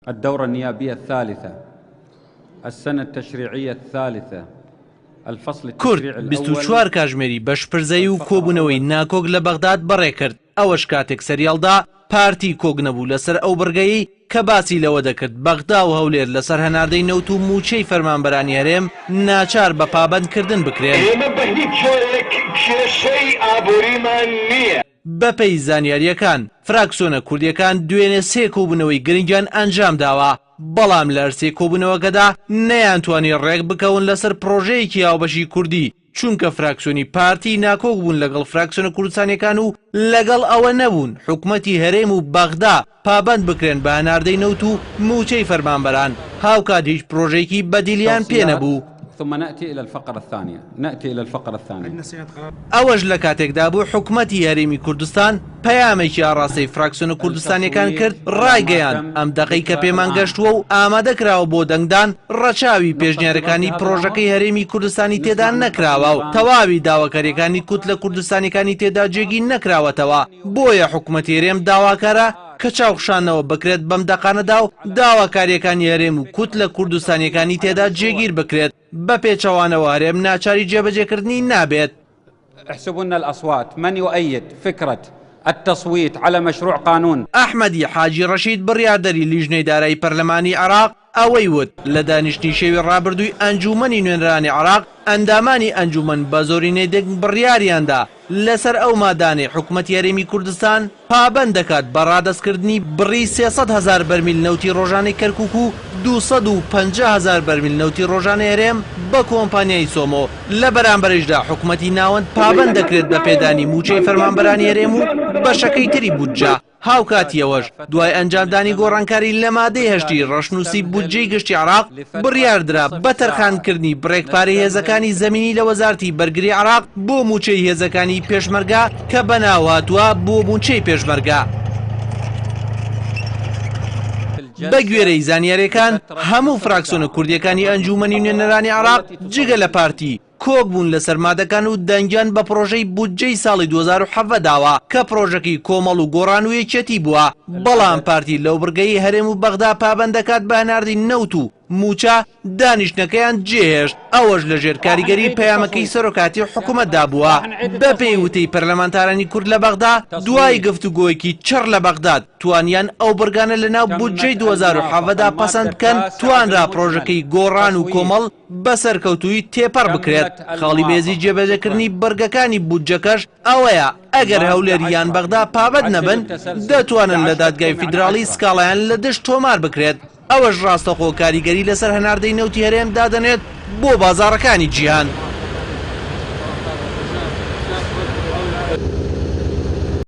الدورة النيابية الثالثة، السنة التشريعية الثالثة، الفصل التشريعي الأول. 24 کاژمێری بەشپرزەی و کۆبوونەوەی ناکۆک لە بەغداد بەڕێ کرد. ئەوەش کاتێک سەریاڵدا پارتی کۆک نەبوو لەسەر ئەو بڕگەیەی کە باسی لەوە دەکرد بەغدا و هەولێر لەسەر هەناردەی نەوت و موچەی فەرمانبەرانی هەرێم ناچار بە پابەندکردن بکرێن. بەپێی زانیاریەکان فراکسیۆنە کوردیەکان دوێنێ سێ کۆبوونەوەی گرنگیان ئەنجام داوە، بەڵام لە هەرسێ کۆبوونەوەکەدا نەیانتوانی ڕێک بکەون لەسەر پرۆژەیەکی هاوبەشی کوردی، چونکە فراکسیۆنی پارتی ناکۆک بوون لەگەڵ فراکسیۆنە کوردستانیەکان و لەگەڵ ئەوە نەبوون حکومەتی هەرێم و بەغدا پابەند بکرێن بە هەناردەی نەوت و موچەی فەرمانبەران، هاوکات هیچ پرۆژەیەکی بەدیلیان پێ نەبوو. ثم نأتي إلى الفقرة الثانية. ئەوەش لە کاتێکدا بوو حکومەتی هەرێمی کوردستان پەیامێکی ئاڕاستەی فراکسیۆنە کوردستانیەکان کرد ڕایگەیان ئەم دەقەی کە پێمان گەشتووە و ئامادەکراوە بۆ دەنگدان ڕەچاوی پێشنیارەکانی پرۆژەکەی هەرێمی کوردستانی تێدا نەکراوە و تەواوی داواکاریەکانی کوت لە کوردستانیەکانی تێدا جێگی نەکراوەتەوە. بۆیە حکومەتی هەرێم داواکارە کە چاوخشانەوە بکرێت بەم دەقانەدا و داواکاریەکانی هەرێم و کوت لە کوردستانیەکانی تێدا جێگیر بکرێت، بە پێچەوانەوە هەرێم ناچاری جێبەجێکردنی نابێت. احسبوا الأصوات من يؤيد فكرة التصويت على مشروع قانون. ئەحمەدی حاجی ڕەشید بڕیاردەری لیژنەی دارایی پەرلەمانی عێراق ئەوەی وت لە دانیشتنی شێوی ڕابردووی ئەنجومەنی نوێنەرانی عێراق ئەندامانی ئەنجومەن بە زۆرینەی دەنگ بڕیاریاندا لەسەر ئەو مادانەی حکومەتی هەرێمی کوردستان پابەند دەکات بە ڕادەستکردنی بڕی 300,000 بەرمیل نەوتی ڕۆژانەی کەرکووک و 250,000 بەرمیل نەوتی ڕۆژانەی هەرێم بە کۆمپانیای سۆمۆ. لە بەرامبەرشدا حکومەتی ناوەند پابەند دەکرێت بە پێدانی موچەی فەرمانبەرانی هەرێم و بەشەکەی تری بودجە. هاوکاتیەوەش دوای ئەنجامدانی گۆڕانکاری لە مادەی هەشتی ڕەشنووسی بودجەی گشتی عێراق بڕیاردرا بە تەرخانکردنی بڕێکپارەی هێزەکانی زەمینی لە وەزارەتی بەرگری عێراق بۆ موچەی هێزەکانی پێشمەرگا کە بەناواتوە بۆ موچەی پێشمەرگا. بە گوێرەی زانیاریەکان هەموو فراکسیۆنە کوردیەکانی ئەنجومەنی نوێنەرانی عێراق جگە لە پارتی کۆک بوون لە سەرمادەکان و دەنگیان بە پرۆژەی بودجەی ساڵی 2017 داوە کە پرۆژەکەی کۆمەڵ و گۆڕان و یەکێتی بووە، بەڵام پارتی لەو بڕگەی هەرێم و بەغدا پابەند دەکات بە هەناردی نەوت و موچە دانیشتنەکەیان جێهێشت. ئەوەش لە ژێر کاریگەری پەیامەکەی سەرۆکاتی حکوومەتدا بووە. بە پێیوتەی پەرلەمانتارانی کورد لە بەغدا دوای گفتوگۆیەکی چڕ لە بەغداد توانیان ئەو بڕگانە لەناو بودجەی 2017 پەسەند بکەن توانرا پرۆژەکەی گۆڕان و کۆمەڵ بەسەرکەوتووی تێپەڕ بکرێت. خاڵی بێزی جێبەجێکردنی بەرگەکانی بودجەکەش ئەوەیە ئەگەر هەولێریان بەغدا پابەند نەبن دەتوانن لە دادگای فیدراڵی سکاڵایان لە دشت تۆمار بکرێت. ئەوەش ڕاستەخۆ کاریگەری لەسەر هەناردەی نەوتی هەرێم دادەنێت بۆ بازاڕەکانی جیهان.